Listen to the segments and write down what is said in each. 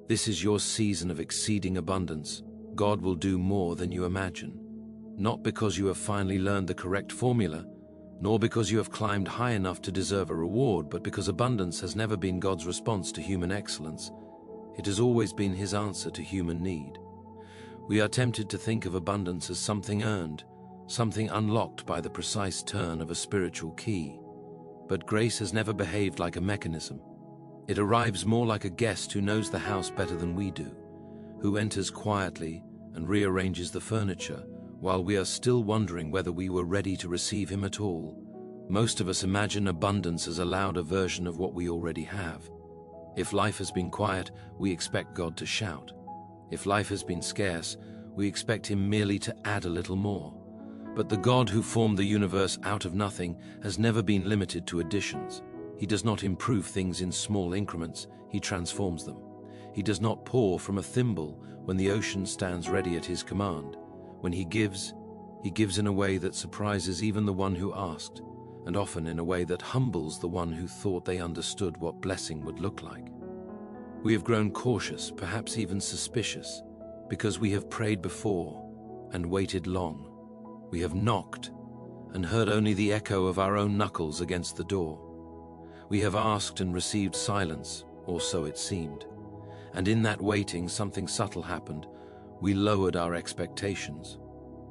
This is your season of exceeding abundance. God will do more than you imagine. Not because you have finally learned the correct formula, nor because you have climbed high enough to deserve a reward, but because abundance has never been God's response to human excellence. It has always been His answer to human need. We are tempted to think of abundance as something earned, something unlocked by the precise turn of a spiritual key. But grace has never behaved like a mechanism. It arrives more like a guest who knows the house better than we do, who enters quietly and rearranges the furniture while we are still wondering whether we were ready to receive Him at all. Most of us imagine abundance as a louder version of what we already have. If life has been quiet, we expect God to shout. If life has been scarce, we expect Him merely to add a little more. But the God who formed the universe out of nothing has never been limited to additions. He does not improve things in small increments, He transforms them. He does not pour from a thimble when the ocean stands ready at His command. When He gives in a way that surprises even the one who asked, and often in a way that humbles the one who thought they understood what blessing would look like. We have grown cautious, perhaps even suspicious, because we have prayed before and waited long. We have knocked and heard only the echo of our own knuckles against the door. We have asked and received silence, or so it seemed. And in that waiting, something subtle happened. We lowered our expectations.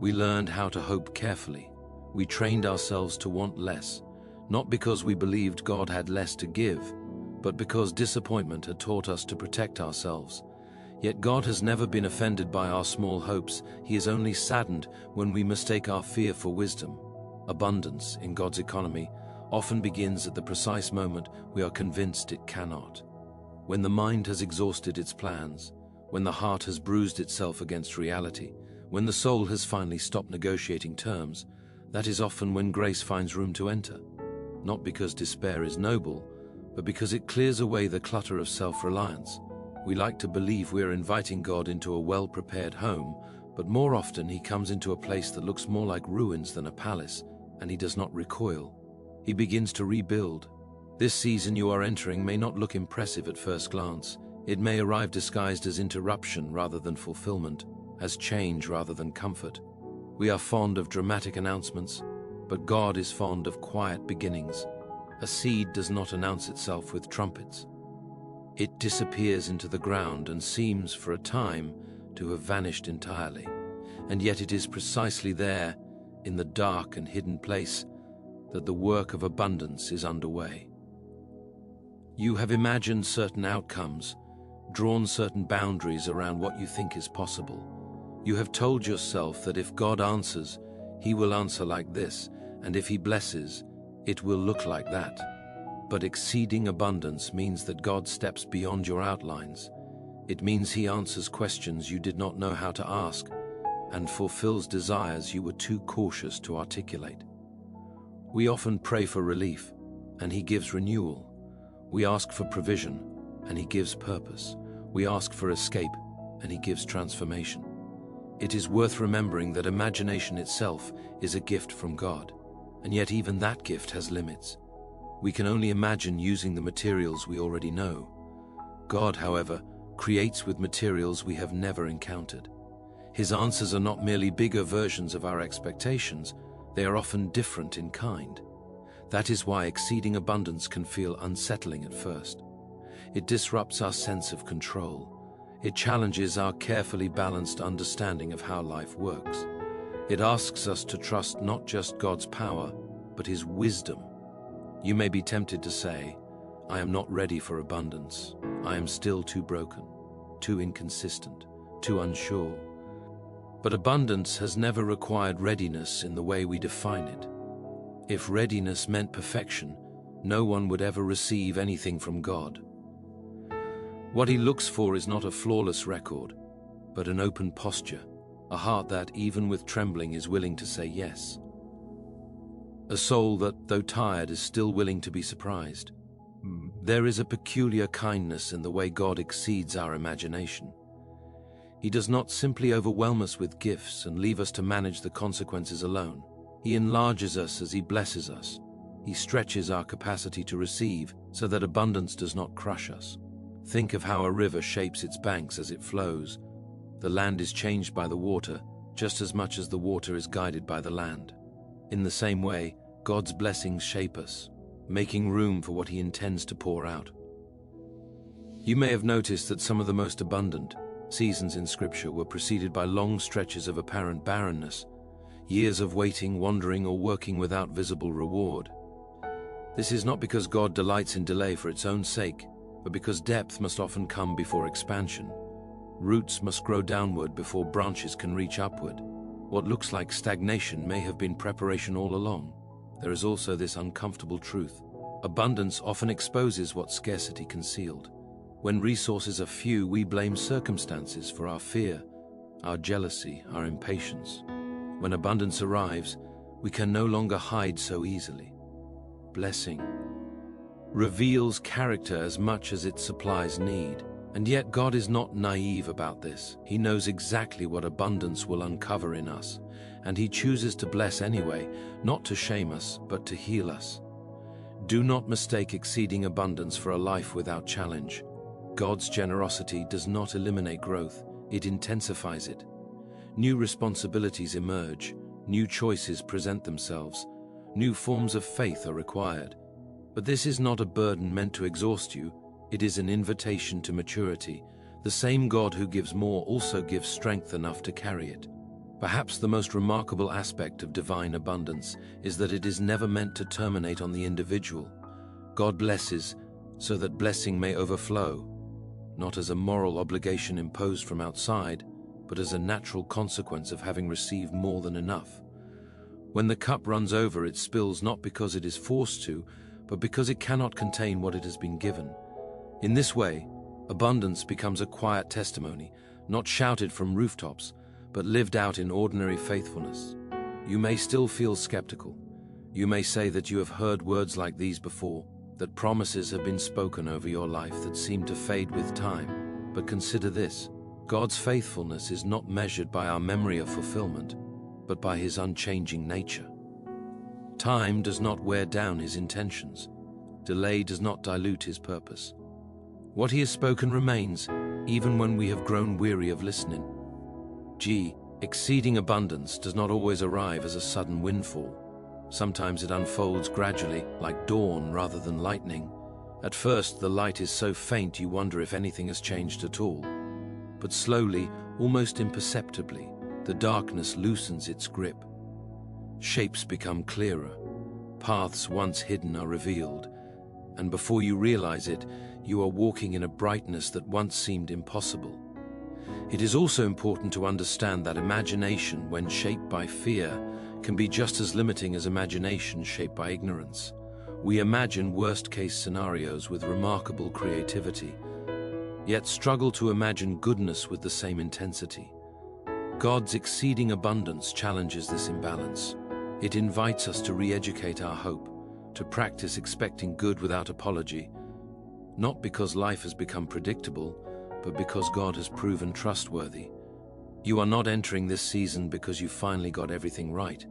We learned how to hope carefully. We trained ourselves to want less, not because we believed God had less to give, but because disappointment had taught us to protect ourselves. Yet God has never been offended by our small hopes. He is only saddened when we mistake our fear for wisdom. Abundance, in God's economy, often begins at the precise moment we are convinced it cannot. When the mind has exhausted its plans, when the heart has bruised itself against reality, when the soul has finally stopped negotiating terms, that is often when grace finds room to enter. Not because despair is noble, but because it clears away the clutter of self-reliance. We like to believe we are inviting God into a well-prepared home, but more often He comes into a place that looks more like ruins than a palace, and He does not recoil. He begins to rebuild. This season you are entering may not look impressive at first glance. It may arrive disguised as interruption rather than fulfillment, as change rather than comfort. We are fond of dramatic announcements, but God is fond of quiet beginnings. A seed does not announce itself with trumpets. It disappears into the ground and seems, for a time, to have vanished entirely. And yet it is precisely there, in the dark and hidden place, that the work of abundance is underway. You have imagined certain outcomes, drawn certain boundaries around what you think is possible. You have told yourself that if God answers, He will answer like this, and if He blesses, it will look like that. But exceeding abundance means that God steps beyond your outlines. It means He answers questions you did not know how to ask, and fulfills desires you were too cautious to articulate. We often pray for relief, and He gives renewal. We ask for provision, and He gives purpose. We ask for escape, and He gives transformation. It is worth remembering that imagination itself is a gift from God, and yet even that gift has limits. We can only imagine using the materials we already know. God, however, creates with materials we have never encountered. His answers are not merely bigger versions of our expectations, they are often different in kind. That is why exceeding abundance can feel unsettling at first. It disrupts our sense of control. It challenges our carefully balanced understanding of how life works. It asks us to trust not just God's power, but His wisdom. You may be tempted to say, "I am not ready for abundance. I am still too broken, too inconsistent, too unsure." But abundance has never required readiness in the way we define it. If readiness meant perfection, no one would ever receive anything from God. What He looks for is not a flawless record, but an open posture, a heart that, even with trembling, is willing to say yes. A soul that, though tired, is still willing to be surprised. There is a peculiar kindness in the way God exceeds our imagination. He does not simply overwhelm us with gifts and leave us to manage the consequences alone. He enlarges us as He blesses us. He stretches our capacity to receive so that abundance does not crush us. Think of how a river shapes its banks as it flows. The land is changed by the water, just as much as the water is guided by the land. In the same way, God's blessings shape us, making room for what He intends to pour out. You may have noticed that some of the most abundant seasons in Scripture were preceded by long stretches of apparent barrenness, years of waiting, wandering, or working without visible reward. This is not because God delights in delay for its own sake, but because depth must often come before expansion. Roots must grow downward before branches can reach upward. What looks like stagnation may have been preparation all along. There is also this uncomfortable truth. Abundance often exposes what scarcity concealed. When resources are few, we blame circumstances for our fear, our jealousy, our impatience. When abundance arrives, we can no longer hide so easily. Blessing reveals character as much as it supplies need. And yet God is not naive about this. He knows exactly what abundance will uncover in us, and He chooses to bless anyway, not to shame us, but to heal us. Do not mistake exceeding abundance for a life without challenge. God's generosity does not eliminate growth, it intensifies it. New responsibilities emerge, new choices present themselves, new forms of faith are required. But this is not a burden meant to exhaust you. It is an invitation to maturity. The same God who gives more also gives strength enough to carry it. Perhaps the most remarkable aspect of divine abundance is that it is never meant to terminate on the individual. God blesses so that blessing may overflow, not as a moral obligation imposed from outside, but as a natural consequence of having received more than enough. When the cup runs over, it spills not because it is forced to, but because it cannot contain what it has been given. In this way, abundance becomes a quiet testimony, not shouted from rooftops, but lived out in ordinary faithfulness. You may still feel skeptical. You may say that you have heard words like these before, that promises have been spoken over your life that seem to fade with time. But consider this: God's faithfulness is not measured by our memory of fulfillment, but by His unchanging nature. Time does not wear down His intentions. Delay does not dilute His purpose. What He has spoken remains, even when we have grown weary of listening. Exceeding abundance does not always arrive as a sudden windfall. Sometimes it unfolds gradually, like dawn rather than lightning. At first, the light is so faint you wonder if anything has changed at all. But slowly, almost imperceptibly, the darkness loosens its grip. Shapes become clearer. Paths once hidden are revealed. And before you realize it, you are walking in a brightness that once seemed impossible. It is also important to understand that imagination, when shaped by fear, can be just as limiting as imagination shaped by ignorance. We imagine worst-case scenarios with remarkable creativity, yet struggle to imagine goodness with the same intensity. God's exceeding abundance challenges this imbalance. It invites us to re-educate our hope, to practice expecting good without apology, not because life has become predictable, but because God has proven trustworthy. You are not entering this season because you finally got everything right.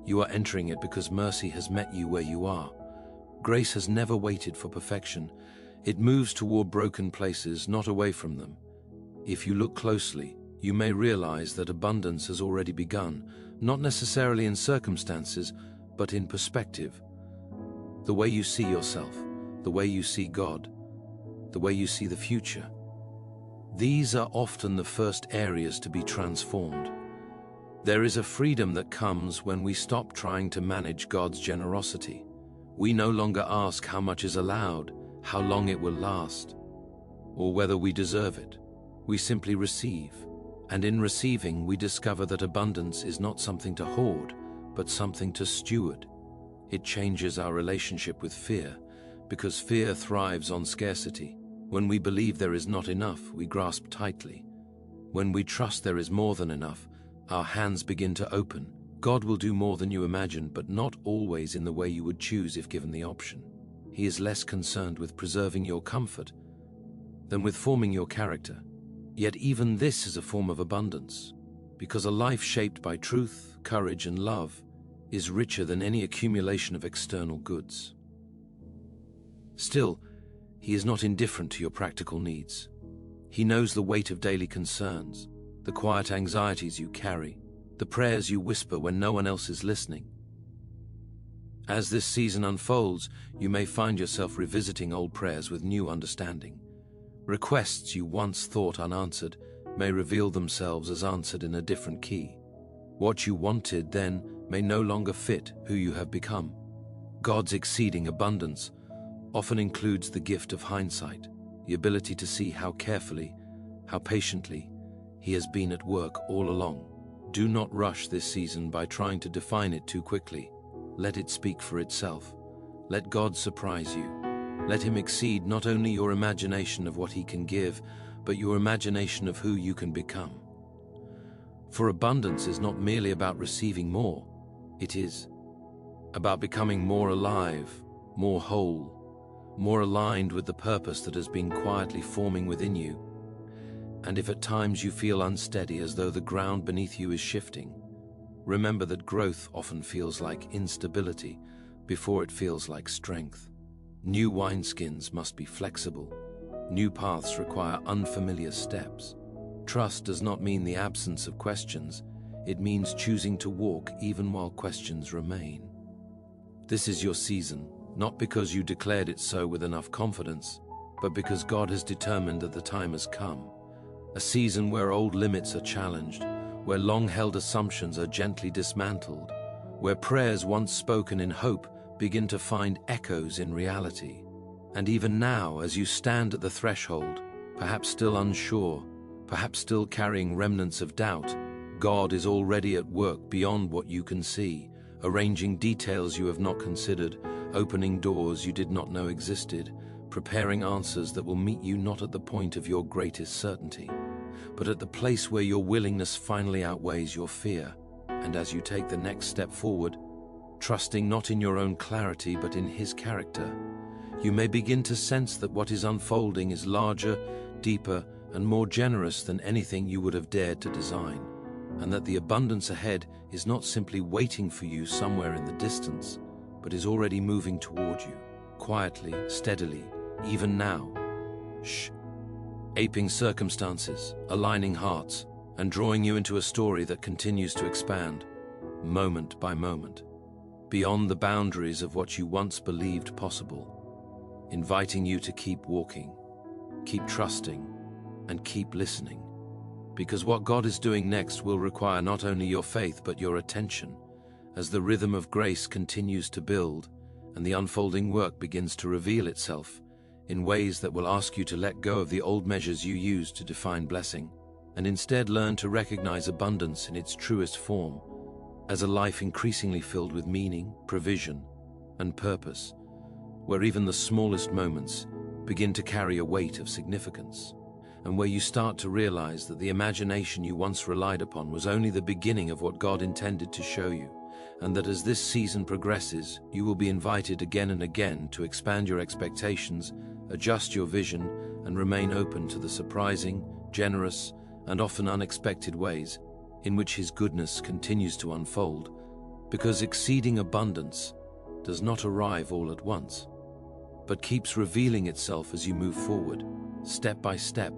You are entering it because mercy has met you where you are. Grace has never waited for perfection. It moves toward broken places, not away from them. If you look closely, you may realize that abundance has already begun, not necessarily in circumstances, but in perspective. The way you see yourself, the way you see God, the way you see the future. These are often the first areas to be transformed. There is a freedom that comes when we stop trying to manage God's generosity. We no longer ask how much is allowed, how long it will last, or whether we deserve it. We simply receive, and in receiving we discover that abundance is not something to hoard, but something to steward. It changes our relationship with fear, because fear thrives on scarcity. When we believe there is not enough, we grasp tightly. When we trust there is more than enough, our hands begin to open. God will do more than you imagine, but not always in the way you would choose if given the option. He is less concerned with preserving your comfort than with forming your character. Yet even this is a form of abundance, because a life shaped by truth, courage, and love is richer than any accumulation of external goods. Still, He is not indifferent to your practical needs. He knows the weight of daily concerns, the quiet anxieties you carry, the prayers you whisper when no one else is listening. As this season unfolds, you may find yourself revisiting old prayers with new understanding. Requests you once thought unanswered may reveal themselves as answered in a different key. What you wanted then may no longer fit who you have become. God's exceeding abundance often includes the gift of hindsight, the ability to see how carefully, how patiently He has been at work all along. Do not rush this season by trying to define it too quickly. Let it speak for itself. Let God surprise you. Let Him exceed not only your imagination of what He can give, but your imagination of who you can become. For abundance is not merely about receiving more. It is about becoming more alive, more whole, more aligned with the purpose that has been quietly forming within you. And if at times you feel unsteady, as though the ground beneath you is shifting, remember that growth often feels like instability before it feels like strength. New wineskins must be flexible. New paths require unfamiliar steps. Trust does not mean the absence of questions. It means choosing to walk even while questions remain. This is your season, not because you declared it so with enough confidence, but because God has determined that the time has come. A season where old limits are challenged, where long-held assumptions are gently dismantled, where prayers once spoken in hope begin to find echoes in reality. And even now, as you stand at the threshold, perhaps still unsure, perhaps still carrying remnants of doubt, God is already at work beyond what you can see, arranging details you have not considered, opening doors you did not know existed, preparing answers that will meet you not at the point of your greatest certainty, but at the place where your willingness finally outweighs your fear. And as you take the next step forward, trusting not in your own clarity but in His character, you may begin to sense that what is unfolding is larger, deeper, and more generous than anything you would have dared to design, and that the abundance ahead is not simply waiting for you somewhere in the distance, but is already moving toward you, quietly, steadily, even now. Aping circumstances, aligning hearts, and drawing you into a story that continues to expand, moment by moment, beyond the boundaries of what you once believed possible, inviting you to keep walking, keep trusting, and keep listening. Because what God is doing next will require not only your faith but your attention, as the rhythm of grace continues to build and the unfolding work begins to reveal itself in ways that will ask you to let go of the old measures you used to define blessing, and instead learn to recognize abundance in its truest form, as a life increasingly filled with meaning, provision, and purpose, where even the smallest moments begin to carry a weight of significance, and where you start to realize that the imagination you once relied upon was only the beginning of what God intended to show you, and that as this season progresses, you will be invited again and again to expand your expectations, adjust your vision, and remain open to the surprising, generous, and often unexpected ways in which His goodness continues to unfold, because exceeding abundance does not arrive all at once, but keeps revealing itself as you move forward, step by step,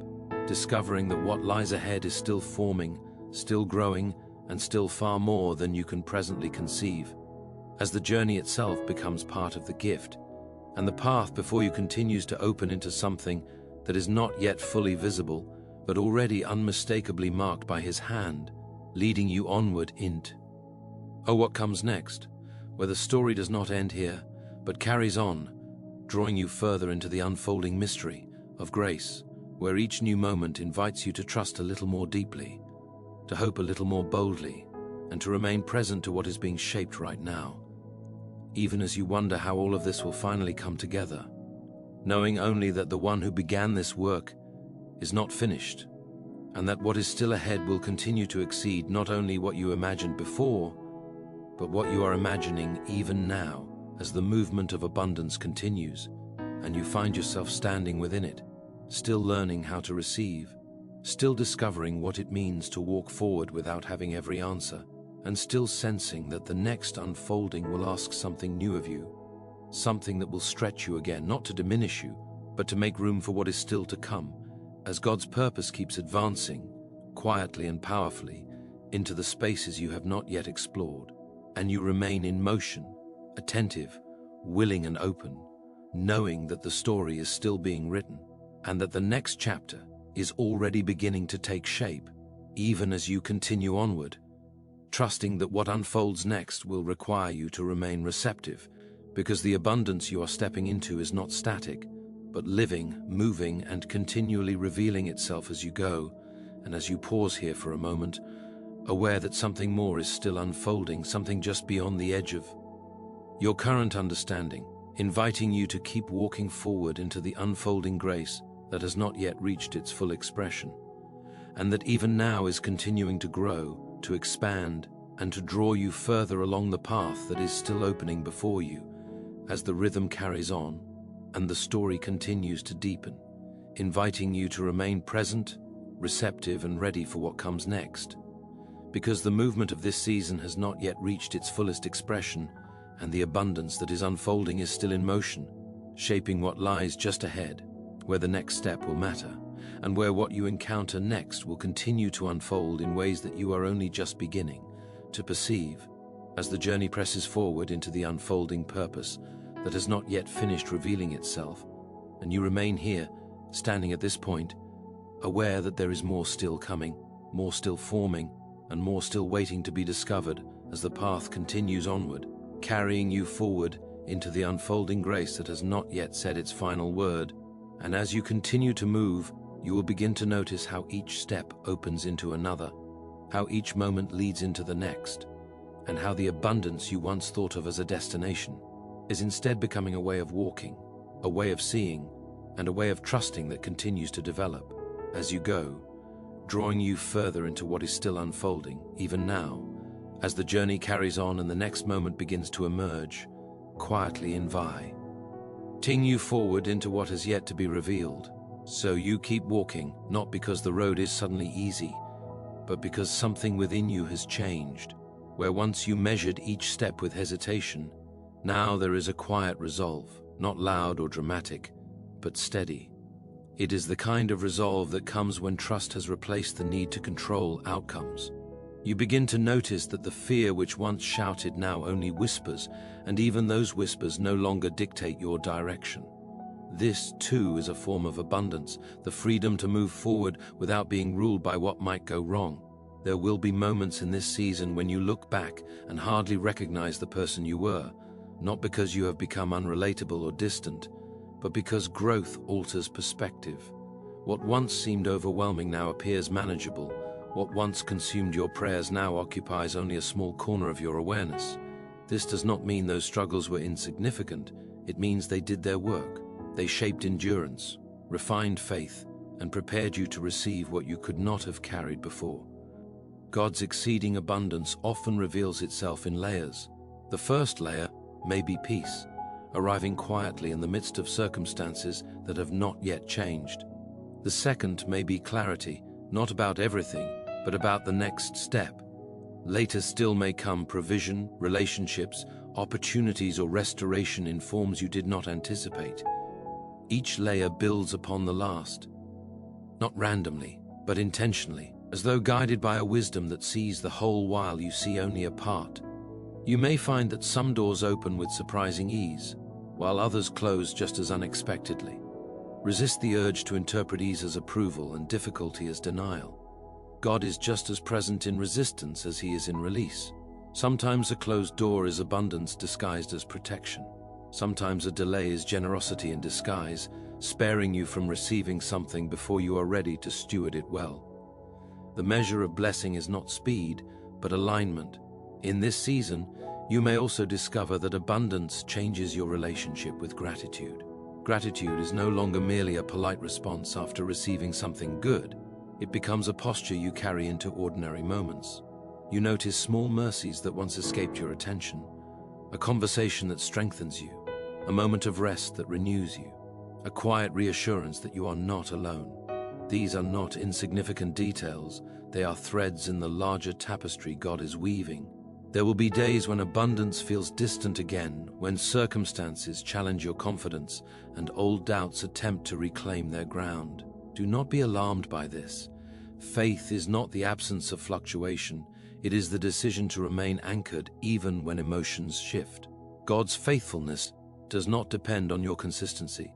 discovering that what lies ahead is still forming, still growing, and still far more than you can presently conceive, as the journey itself becomes part of the gift, and the path before you continues to open into something that is not yet fully visible, but already unmistakably marked by His hand, leading you onward into what comes next, where the story does not end here, but carries on, drawing you further into the unfolding mystery of grace, where each new moment invites you to trust a little more deeply, to hope a little more boldly, and to remain present to what is being shaped right now, even as you wonder how all of this will finally come together, knowing only that the one who began this work is not finished, and that what is still ahead will continue to exceed not only what you imagined before, but what you are imagining even now as the movement of abundance continues, and you find yourself standing within it, still learning how to receive, still discovering what it means to walk forward without having every answer, and still sensing that the next unfolding will ask something new of you, something that will stretch you again, not to diminish you, but to make room for what is still to come, as God's purpose keeps advancing, quietly and powerfully, into the spaces you have not yet explored, and you remain in motion, attentive, willing and open, knowing that the story is still being written, and that the next chapter is already beginning to take shape, even as you continue onward, trusting that what unfolds next will require you to remain receptive, because the abundance you are stepping into is not static, but living, moving, and continually revealing itself as you go, and as you pause here for a moment, aware that something more is still unfolding, something just beyond the edge of your current understanding, inviting you to keep walking forward into the unfolding grace that has not yet reached its full expression, and that even now is continuing to grow, to expand, and to draw you further along the path that is still opening before you, as the rhythm carries on and the story continues to deepen, inviting you to remain present, receptive, and ready for what comes next. Because the movement of this season has not yet reached its fullest expression, and the abundance that is unfolding is still in motion, shaping what lies just ahead, where the next step will matter, and where what you encounter next will continue to unfold in ways that you are only just beginning to perceive, as the journey presses forward into the unfolding purpose that has not yet finished revealing itself, and you remain here, standing at this point, aware that there is more still coming, more still forming, and more still waiting to be discovered as the path continues onward, carrying you forward into the unfolding grace that has not yet said its final word. And as you continue to move, you will begin to notice how each step opens into another, how each moment leads into the next, and how the abundance you once thought of as a destination is instead becoming a way of walking, a way of seeing, and a way of trusting that continues to develop as you go, drawing you further into what is still unfolding, even now, as the journey carries on and the next moment begins to emerge, quietly inviting you forward into what has yet to be revealed. So you keep walking, not because the road is suddenly easy, but because something within you has changed. Where once you measured each step with hesitation, now there is a quiet resolve, not loud or dramatic, but steady. It is the kind of resolve that comes when trust has replaced the need to control outcomes. You begin to notice that the fear which once shouted now only whispers, and even those whispers no longer dictate your direction. This, too, is a form of abundance, the freedom to move forward without being ruled by what might go wrong. There will be moments in this season when you look back and hardly recognize the person you were, not because you have become unrelatable or distant, but because growth alters perspective. What once seemed overwhelming now appears manageable. What once consumed your prayers now occupies only a small corner of your awareness. This does not mean those struggles were insignificant. It means they did their work. They shaped endurance, refined faith, and prepared you to receive what you could not have carried before. God's exceeding abundance often reveals itself in layers. The first layer may be peace, arriving quietly in the midst of circumstances that have not yet changed. The second may be clarity, not about everything, but about the next step. Later still may come provision, relationships, opportunities, or restoration in forms you did not anticipate. Each layer builds upon the last, not randomly, but intentionally, as though guided by a wisdom that sees the whole while you see only a part. You may find that some doors open with surprising ease, while others close just as unexpectedly. Resist the urge to interpret ease as approval and difficulty as denial. God is just as present in resistance as he is in release. Sometimes a closed door is abundance disguised as protection. Sometimes a delay is generosity in disguise, sparing you from receiving something before you are ready to steward it well. The measure of blessing is not speed, but alignment. In this season, you may also discover that abundance changes your relationship with gratitude. Gratitude is no longer merely a polite response after receiving something good. It becomes a posture you carry into ordinary moments. You notice small mercies that once escaped your attention, a conversation that strengthens you, a moment of rest that renews you, a quiet reassurance that you are not alone. These are not insignificant details, they are threads in the larger tapestry God is weaving, There will be days when abundance feels distant again, when circumstances challenge your confidence and old doubts attempt to reclaim their ground. Do not be alarmed by this. Faith is not the absence of fluctuation, it is the decision to remain anchored even when emotions shift. God's faithfulness does not depend on your consistency.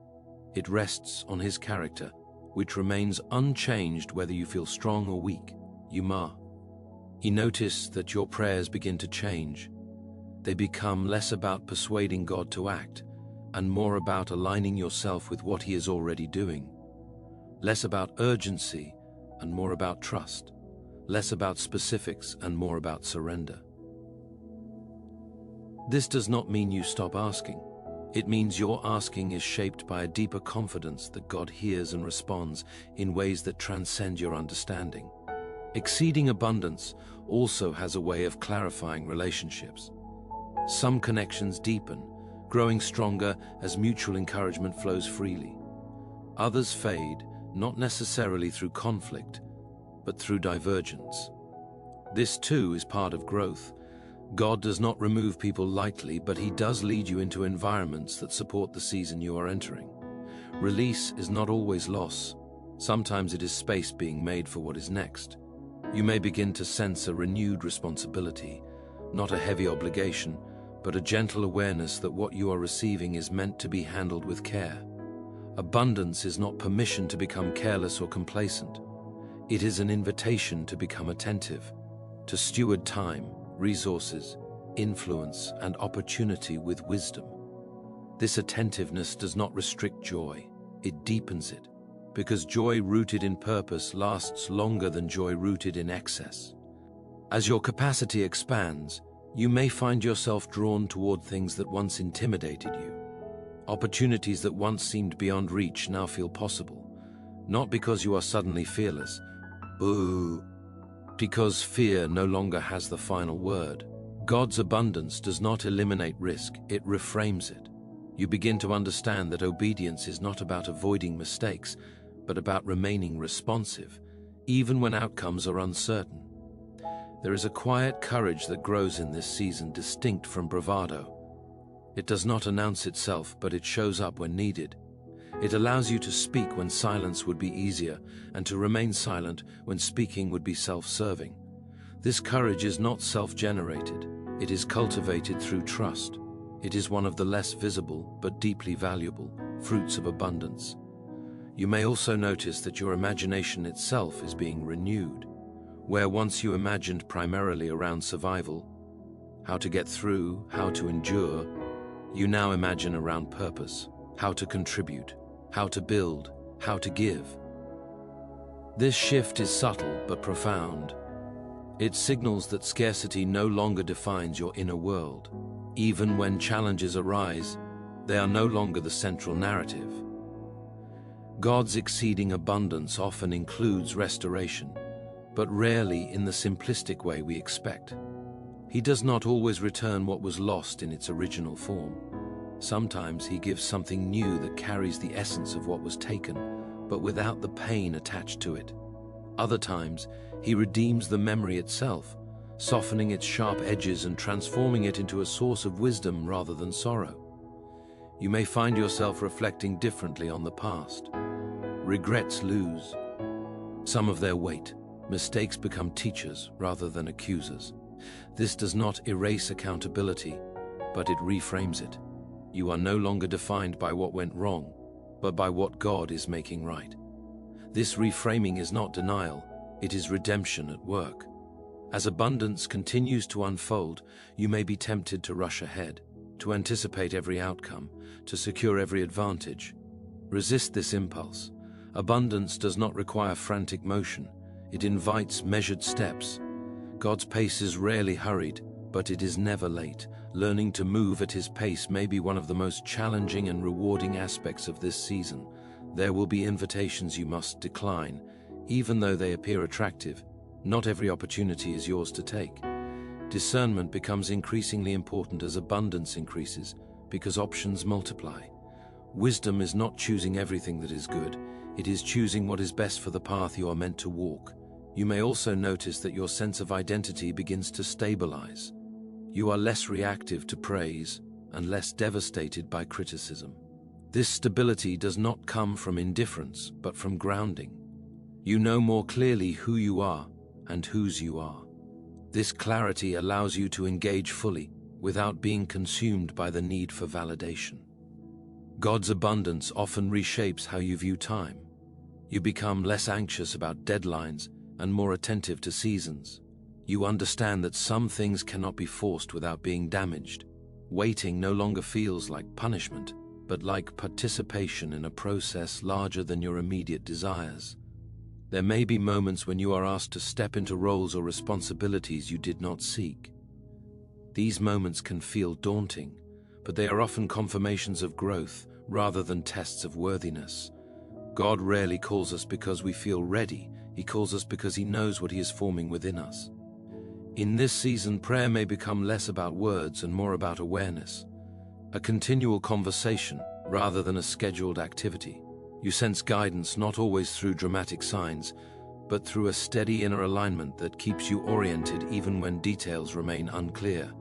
It rests on His character, which remains unchanged whether you feel strong or weak. He noticed that your prayers begin to change. They become less about persuading God to act and more about aligning yourself with what He is already doing. Less about urgency and more about trust. Less about specifics and more about surrender. This does not mean you stop asking. It means your asking is shaped by a deeper confidence that God hears and responds in ways that transcend your understanding. Exceeding abundance also has a way of clarifying relationships. Some connections deepen, growing stronger as mutual encouragement flows freely. Others fade, not necessarily through conflict, but through divergence. This too is part of growth. God does not remove people lightly, but He does lead you into environments that support the season you are entering. Release is not always loss. Sometimes it is space being made for what is next. You may begin to sense a renewed responsibility, not a heavy obligation, but a gentle awareness that what you are receiving is meant to be handled with care. Abundance is not permission to become careless or complacent. It is an invitation to become attentive, to steward time, resources, influence, and opportunity with wisdom. This attentiveness does not restrict joy, it deepens it, because joy rooted in purpose lasts longer than joy rooted in excess. As your capacity expands, you may find yourself drawn toward things that once intimidated you. Opportunities that once seemed beyond reach now feel possible, not because you are suddenly fearless, because fear no longer has the final word. God's abundance does not eliminate risk, it reframes it. You begin to understand that obedience is not about avoiding mistakes, but about remaining responsive, even when outcomes are uncertain. There is a quiet courage that grows in this season, distinct from bravado. It does not announce itself, but it shows up when needed. It allows you to speak when silence would be easier, and to remain silent when speaking would be self-serving. This courage is not self-generated. It is cultivated through trust. It is one of the less visible, but deeply valuable, fruits of abundance. You may also notice that your imagination itself is being renewed. Where once you imagined primarily around survival, how to get through, how to endure, you now imagine around purpose, how to contribute, how to build, how to give. This shift is subtle but profound. It signals that scarcity no longer defines your inner world. Even when challenges arise, they are no longer the central narrative. God's exceeding abundance often includes restoration, but rarely in the simplistic way we expect. He does not always return what was lost in its original form. Sometimes He gives something new that carries the essence of what was taken, but without the pain attached to it. Other times, He redeems the memory itself, softening its sharp edges and transforming it into a source of wisdom rather than sorrow. You may find yourself reflecting differently on the past. Regrets lose some of their weight. Mistakes become teachers rather than accusers. This does not erase accountability, but it reframes it. You are no longer defined by what went wrong, but by what God is making right. This reframing is not denial, it is redemption at work. As abundance continues to unfold, you may be tempted to rush ahead, to anticipate every outcome, to secure every advantage. Resist this impulse. Abundance does not require frantic motion. It invites measured steps. God's pace is rarely hurried, but it is never late. Learning to move at His pace may be one of the most challenging and rewarding aspects of this season. There will be invitations you must decline, even though they appear attractive. Not every opportunity is yours to take. Discernment becomes increasingly important as abundance increases, because options multiply. Wisdom is not choosing everything that is good. It is choosing what is best for the path you are meant to walk. You may also notice that your sense of identity begins to stabilize. You are less reactive to praise and less devastated by criticism. This stability does not come from indifference, but from grounding. You know more clearly who you are and whose you are. This clarity allows you to engage fully without being consumed by the need for validation. God's abundance often reshapes how you view time. You become less anxious about deadlines and more attentive to seasons. You understand that some things cannot be forced without being damaged. Waiting no longer feels like punishment, but like participation in a process larger than your immediate desires. There may be moments when you are asked to step into roles or responsibilities you did not seek. These moments can feel daunting, but they are often confirmations of growth rather than tests of worthiness. God rarely calls us because we feel ready. He calls us because He knows what He is forming within us. In this season, prayer may become less about words and more about awareness, a continual conversation rather than a scheduled activity. You sense guidance not always through dramatic signs, but through a steady inner alignment that keeps you oriented even when details remain unclear.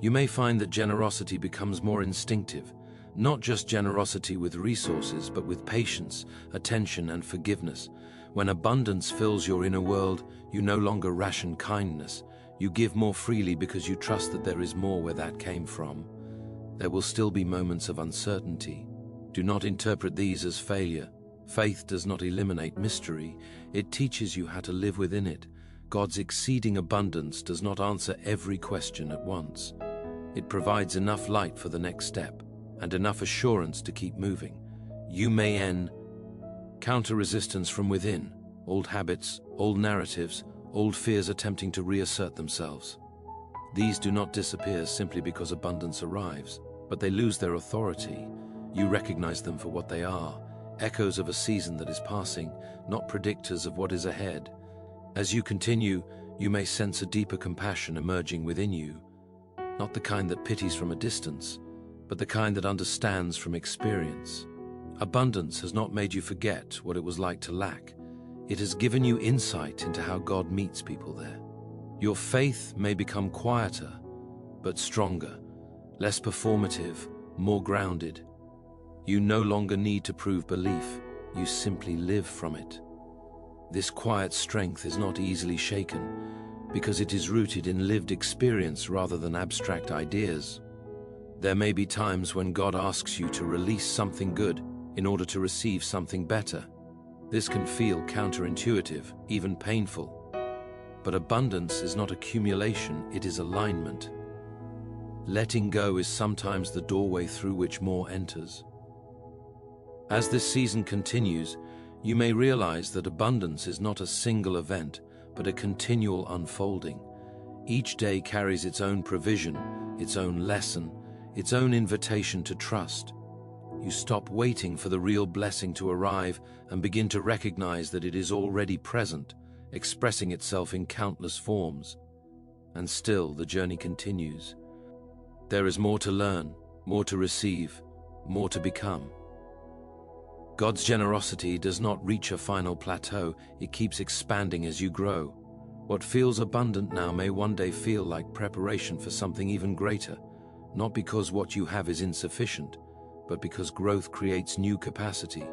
You may find that generosity becomes more instinctive, not just generosity with resources, but with patience, attention, and forgiveness. When abundance fills your inner world, you no longer ration kindness. You give more freely because you trust that there is more where that came from. There will still be moments of uncertainty. Do not interpret these as failure. Faith does not eliminate mystery. It teaches you how to live within it. God's exceeding abundance does not answer every question at once. It provides enough light for the next step and enough assurance to keep moving. You may encounter resistance from within, old habits, old narratives, old fears attempting to reassert themselves. These do not disappear simply because abundance arrives, but they lose their authority. You recognize them for what they are, echoes of a season that is passing, not predictors of what is ahead. As you continue, you may sense a deeper compassion emerging within you, not the kind that pities from a distance, but the kind that understands from experience. Abundance has not made you forget what it was like to lack. It has given you insight into how God meets people there. Your faith may become quieter, but stronger, less performative, more grounded. You no longer need to prove belief, you simply live from it. This quiet strength is not easily shaken because it is rooted in lived experience rather than abstract ideas. There may be times when God asks you to release something good in order to receive something better. This can feel counterintuitive, even painful. But abundance is not accumulation, it is alignment. Letting go is sometimes the doorway through which more enters. As this season continues, you may realize that abundance is not a single event, but a continual unfolding. Each day carries its own provision, its own lesson, its own invitation to trust. You stop waiting for the real blessing to arrive and begin to recognize that it is already present, expressing itself in countless forms. And still, the journey continues. There is more to learn, more to receive, more to become. God's generosity does not reach a final plateau, it keeps expanding as you grow. What feels abundant now may one day feel like preparation for something even greater, not because what you have is insufficient, but because growth creates new capacity.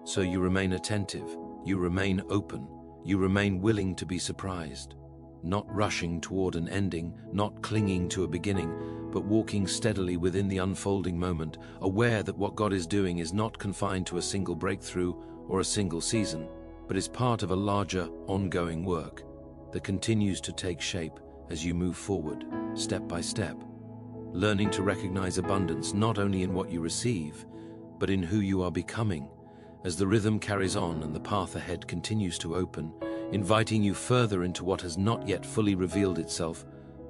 So you remain attentive, you remain open, you remain willing to be surprised, not rushing toward an ending, not clinging to a beginning, but walking steadily within the unfolding moment, aware that what God is doing is not confined to a single breakthrough or a single season, but is part of a larger, ongoing work that continues to take shape as you move forward, step by step, learning to recognize abundance not only in what you receive, but in who you are becoming, as the rhythm carries on and the path ahead continues to open, inviting you further into what has not yet fully revealed itself,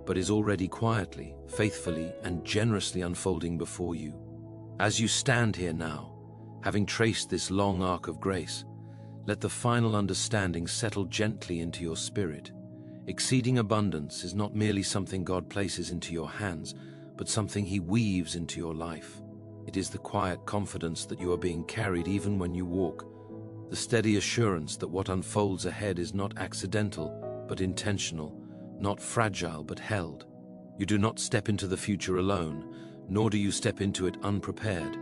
but is already quietly, faithfully, and generously unfolding before you. As you stand here now, having traced this long arc of grace, let the final understanding settle gently into your spirit. Exceeding abundance is not merely something God places into your hands, but something He weaves into your life. It is the quiet confidence that you are being carried even when you walk, the steady assurance that what unfolds ahead is not accidental, but intentional, not fragile, but held. You do not step into the future alone, nor do you step into it unprepared.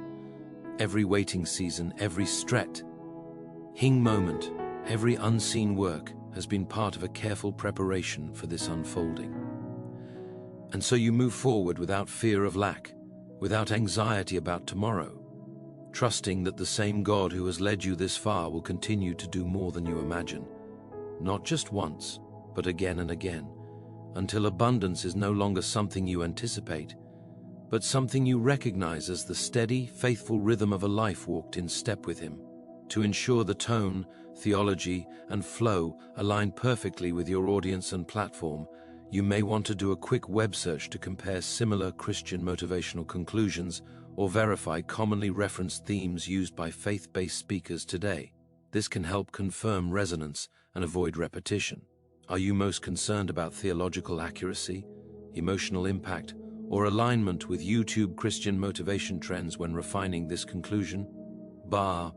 Every waiting season, every hing moment, every unseen work has been part of a careful preparation for this unfolding. And so you move forward without fear of lack, without anxiety about tomorrow, trusting that the same God who has led you this far will continue to do more than you imagine, not just once, but again and again, until abundance is no longer something you anticipate, but something you recognize as the steady, faithful rhythm of a life walked in step with Him. To ensure the tone, theology, and flow align perfectly with your audience and platform, you may want to do a quick web search to compare similar Christian motivational conclusions or verify commonly referenced themes used by faith-based speakers today. This can help confirm resonance and avoid repetition. Are you most concerned about theological accuracy, emotional impact, or alignment with YouTube Christian motivation trends when refining this conclusion? Bar.